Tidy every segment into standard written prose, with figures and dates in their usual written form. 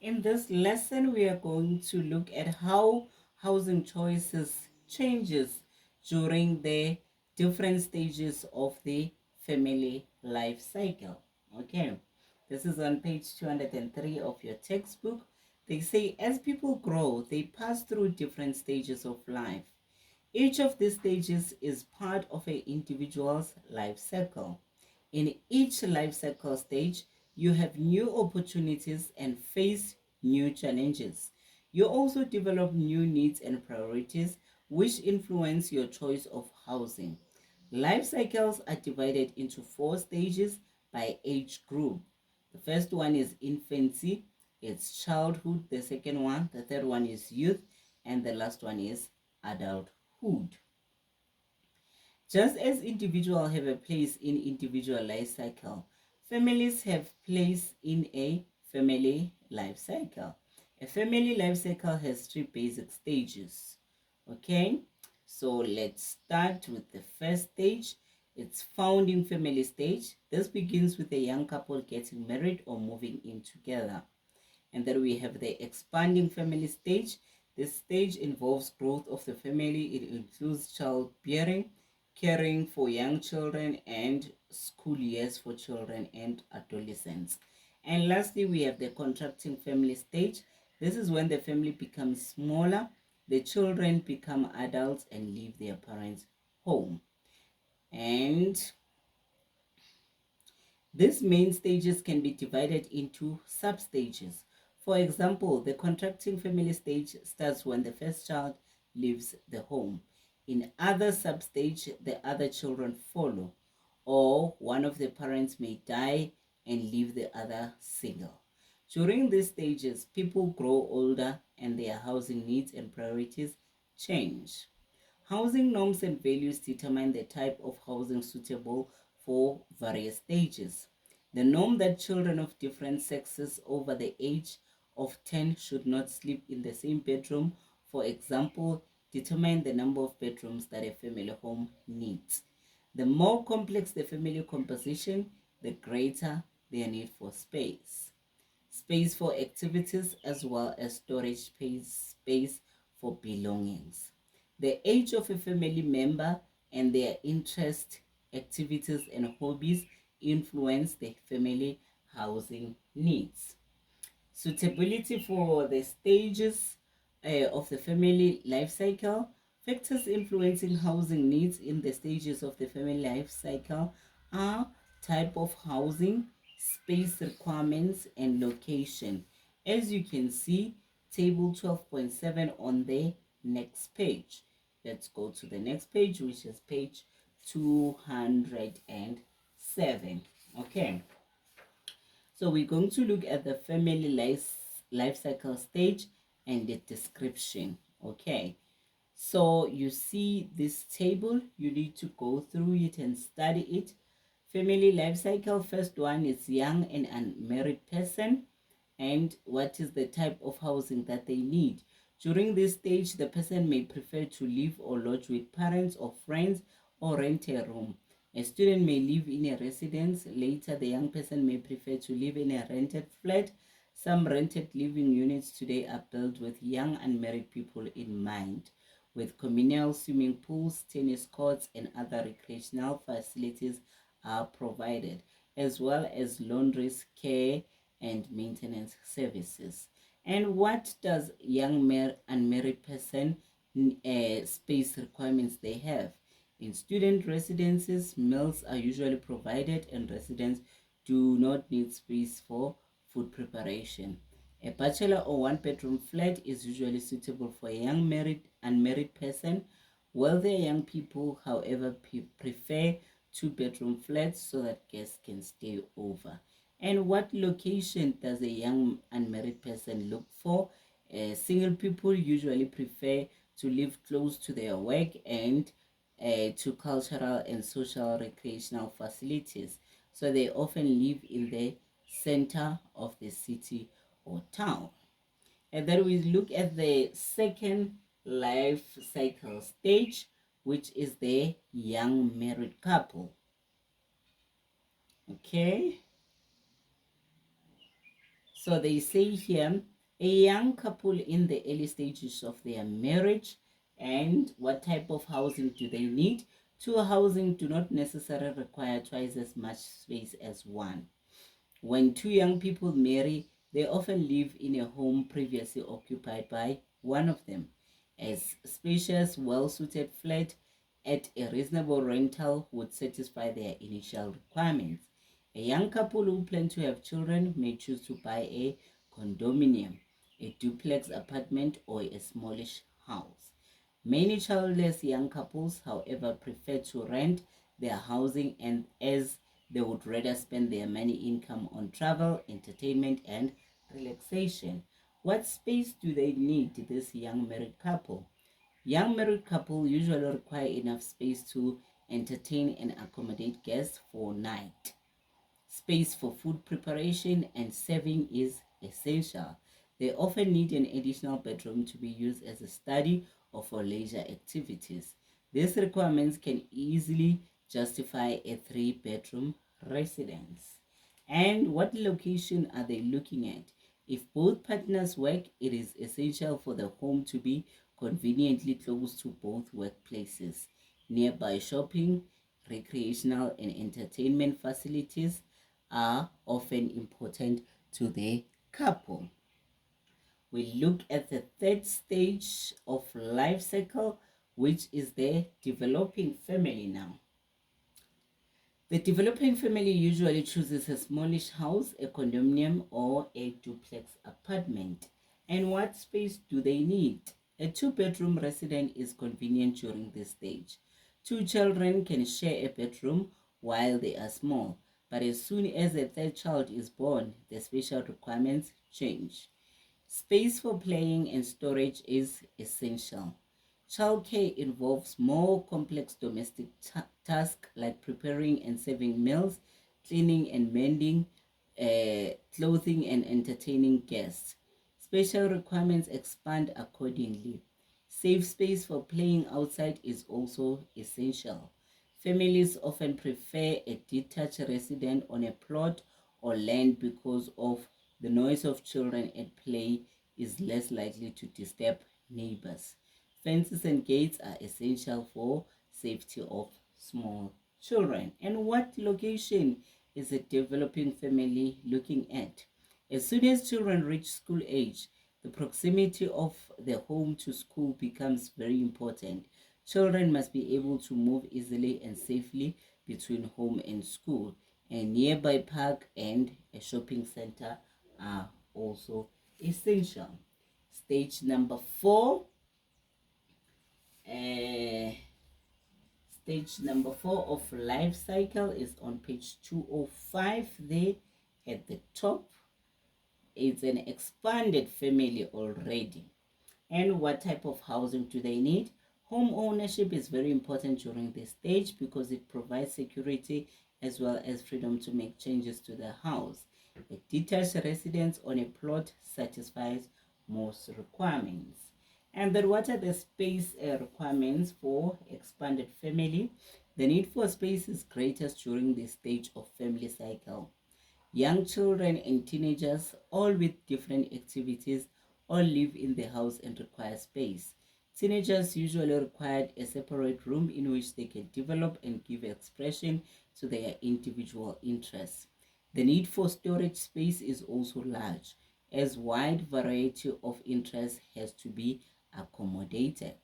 In this lesson, we are going to look at how housing choices changes during the different stages of the family life cycle. Okay, this is on page 203 of your textbook. They say as people grow, they pass through different stages of life. Each of these stages is part of an individual's life cycle. In each life cycle stage, you have new opportunities and face new challenges. You also develop new needs and priorities, which influence your choice of housing. Life cycles are divided into four stages by age group. The first one is infancy, it's childhood. The second one, the third one is youth, and the last one is adulthood. Just as individuals have a place in individual life cycle, families have place in a family life cycle. A family life cycle has three basic stages. Okay, so let's start with the first stage. It's founding family stage. This begins with a young couple getting married or moving in together. And then we have the expanding family stage. This stage involves growth of the family. It includes childbearing, caring for young children, and school years for children and adolescents. And lastly, we have the contracting family stage. This is when the family becomes smaller, the children become adults and leave their parents' home. And these main stages can be divided into sub-stages. For example, the contracting family stage starts when the first child leaves the home. In other sub-stage, the other children follow, or one of the parents may die and leave the other single. During these stages, people grow older and their housing needs and priorities change. Housing norms and values determine the type of housing suitable for various stages. The norm that children of different sexes over the age of 10 should not sleep in the same bedroom, for example, determine the number of bedrooms that a family home needs. The more complex the family composition, the greater their need for space. Space for activities as well as storage space for belongings. The age of a family member and their interests, activities, and hobbies influence the family housing needs. Suitability for the stages of the family life cycle. Factors influencing housing needs in the stages of the family life cycle are type of housing, space requirements, and location. As you can see, table 12.7 on the next page. Let's go to the next page, which is page 207. Okay. So we're going to look at the family life cycle stage and the description. Okay. So you see this table, you need to go through it and study it. Family life cycle, first one is young and unmarried person, and what is the type of housing that they need. During this stage, the person may prefer to live or lodge with parents or friends or rent a room. A student may live in a residence. Later, the young person may prefer to live in a rented flat. Some rented living units today are built with young unmarried people in mind, with communal swimming pools, tennis courts, and other recreational facilities are provided, as well as laundries, care, and maintenance services. And what does young unmarried person space requirements they have? In student residences, meals are usually provided and residents do not need space for food preparation. A bachelor or one-bedroom flat is usually suitable for a young unmarried person. Wealthier young people, however, prefer two-bedroom flats so that guests can stay over. And what location does a young unmarried person look for? Single people usually prefer to live close to their work and to cultural and social recreational facilities. So they often live in the center of the city or town. And then we look at the second life cycle stage, which is the young married couple. Okay. So they say here, a young couple in the early stages of their marriage, and what type of housing do they need? Two housing do not necessarily require twice as much space as one. When two young people marry, they often live in a home previously occupied by one of them. A spacious, well-suited flat at a reasonable rental would satisfy their initial requirements. A young couple who plan to have children may choose to buy a condominium, a duplex apartment, or a smallish house. Many childless young couples, however, prefer to rent their housing, and as they would rather spend their money income on travel, entertainment, and relaxation. What space do they need, this young married couple? Young married couple usually require enough space to entertain and accommodate guests for night. Space for food preparation and serving is essential. They often need an additional bedroom to be used as a study or for leisure activities. These requirements can easily justify a three-bedroom residence. And what location are they looking at? If both partners work, it is essential for the home to be conveniently close to both workplaces. Nearby shopping, recreational, and entertainment facilities are often important to the couple. We look at the third stage of life cycle, which is the developing family now. The developing family usually chooses a smallish house, a condominium, or a duplex apartment. And what space do they need? A two-bedroom residence is convenient during this stage. Two children can share a bedroom while they are small, but as soon as a third child is born, the spatial requirements change. Space for playing and storage is essential. Childcare involves more complex domestic tasks like preparing and serving meals, cleaning and mending, clothing and entertaining guests. Special requirements expand accordingly. Safe space for playing outside is also essential. Families often prefer a detached residence on a plot or land because of the noise of children at play is less likely to disturb neighbors. Fences and gates are essential for safety of small children. And what location is a developing family looking at? As soon as children reach school age, the proximity of the home to school becomes very important. Children must be able to move easily and safely between home and school. A nearby park and a shopping center are also essential. Stage number 4. Uh, Stage number 4 of life cycle is on page 205 there at the top. It's an expanded family already. And what type of housing do they need? Home ownership is very important during this stage because it provides security as well as freedom to make changes to the house. A detached residence on a plot satisfies most requirements. And then what are the space requirements for expanded family? The need for space is greatest during this stage of family cycle. Young children and teenagers, all with different activities, all live in the house and require space. Teenagers usually require a separate room in which they can develop and give expression to their individual interests. The need for storage space is also large, as wide variety of interests has to be accommodated.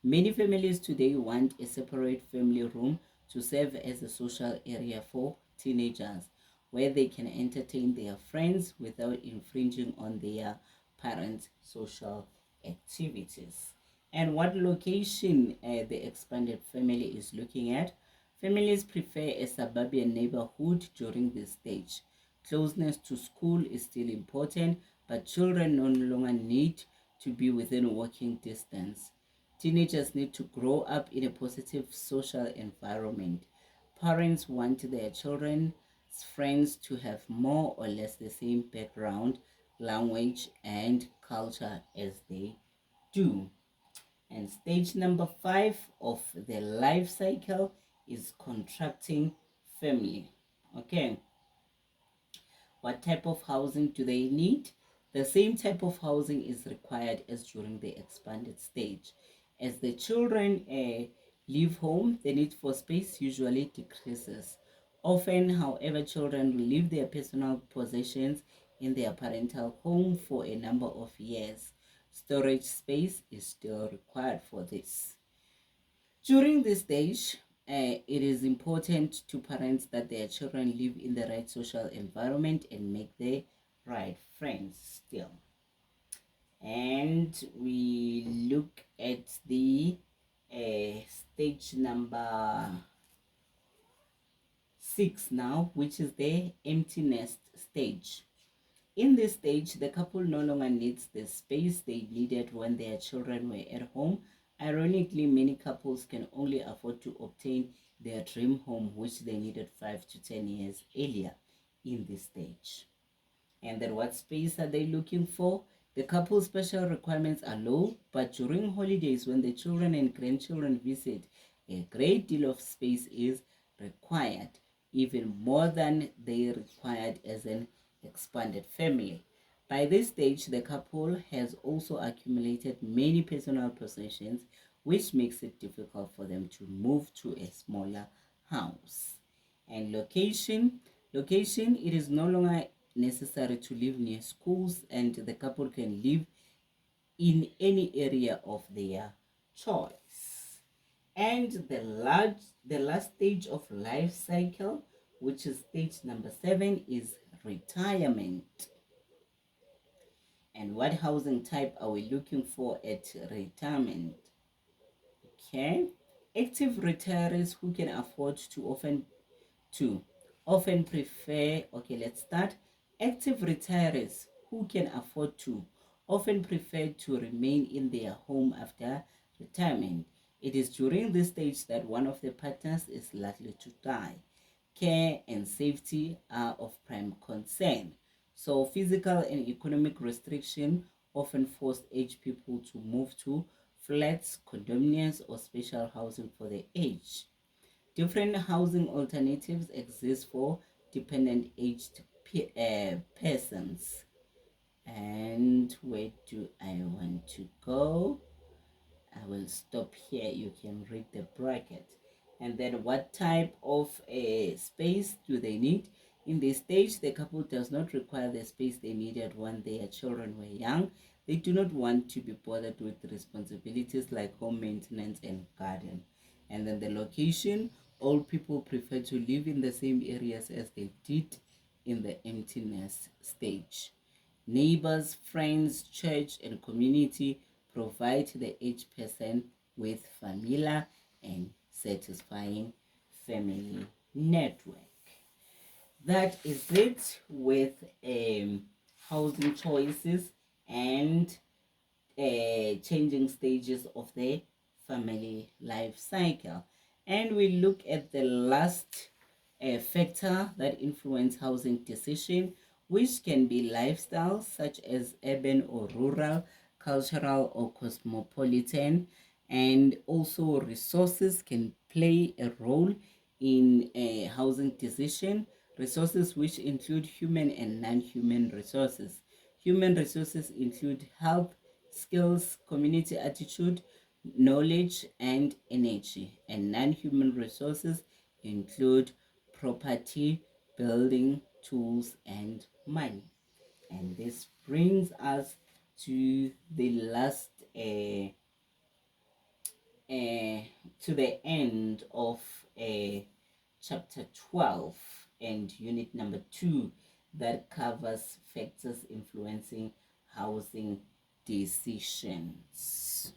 Many families today want a separate family room to serve as a social area for teenagers, where they can entertain their friends without infringing on their parents' social activities. And what location the expanded family is looking at? Families prefer a suburban neighborhood during this stage. Closeness to school is still important, but children no longer need to be within walking distance. Teenagers need to grow up in a positive social environment. Parents want their children's friends to have more or less the same background, language, and culture as they do. And stage number 5 of the life cycle is contracting family. Okay. What type of housing do they need? The same type of housing is required as during the expanded stage. As the children leave home, the need for space usually decreases. Often, however, children will leave their personal possessions in their parental home for a number of years. Storage space is still required for this. During this stage, it is important to parents that their children live in the right social environment and make the right friends still. And we look at the stage number 6 now, which is the empty nest stage. In this stage, the couple no longer needs the space they needed when their children were at home. Ironically, many couples can only afford to obtain their dream home, which they needed 5 to 10 years earlier in this stage. And then what space are they looking for? The couple's special requirements are low, but during holidays when the children and grandchildren visit, a great deal of space is required, even more than they required as an expanded family. By this stage, the couple has also accumulated many personal possessions, which makes it difficult for them to move to a smaller house. And location, it is no longer necessary to live near schools, and the couple can live in any area of their choice. And the last stage of life cycle, which is stage number 7, is retirement. And what housing type are we looking for at retirement? Okay, active retirees who can afford to often prefer, okay, let's start. Active retirees who can afford to often prefer to remain in their home after retirement. It is during this stage that one of the partners is likely to die. Care and safety are of prime concern. So physical and economic restriction often force aged people to move to flats, condominiums, or special housing for the aged. Different housing alternatives exist for dependent aged persons. And where do I want to go? I will stop here. You can read the bracket. And then what type of space do they need? In this stage, the couple does not require the space they needed when their children were young. They do not want to be bothered with responsibilities like home maintenance and garden. And then the location, all people prefer to live in the same areas as they did in the emptiness stage. Neighbors, friends, church, and community provide the aged person with familiar and satisfying family network. That is it with housing choices and changing stages of the family life cycle. And we look at the last factor that influence housing decision, which can be lifestyle such as urban or rural, cultural or cosmopolitan, and also resources can play a role in a housing decision. Resources which include human and non-human resources. Human resources include health, skills, community attitude, knowledge, and energy. And non-human resources include property, building, tools, and money. And this brings us to the last to the end of chapter 12 and unit number 2 that covers factors influencing housing decisions.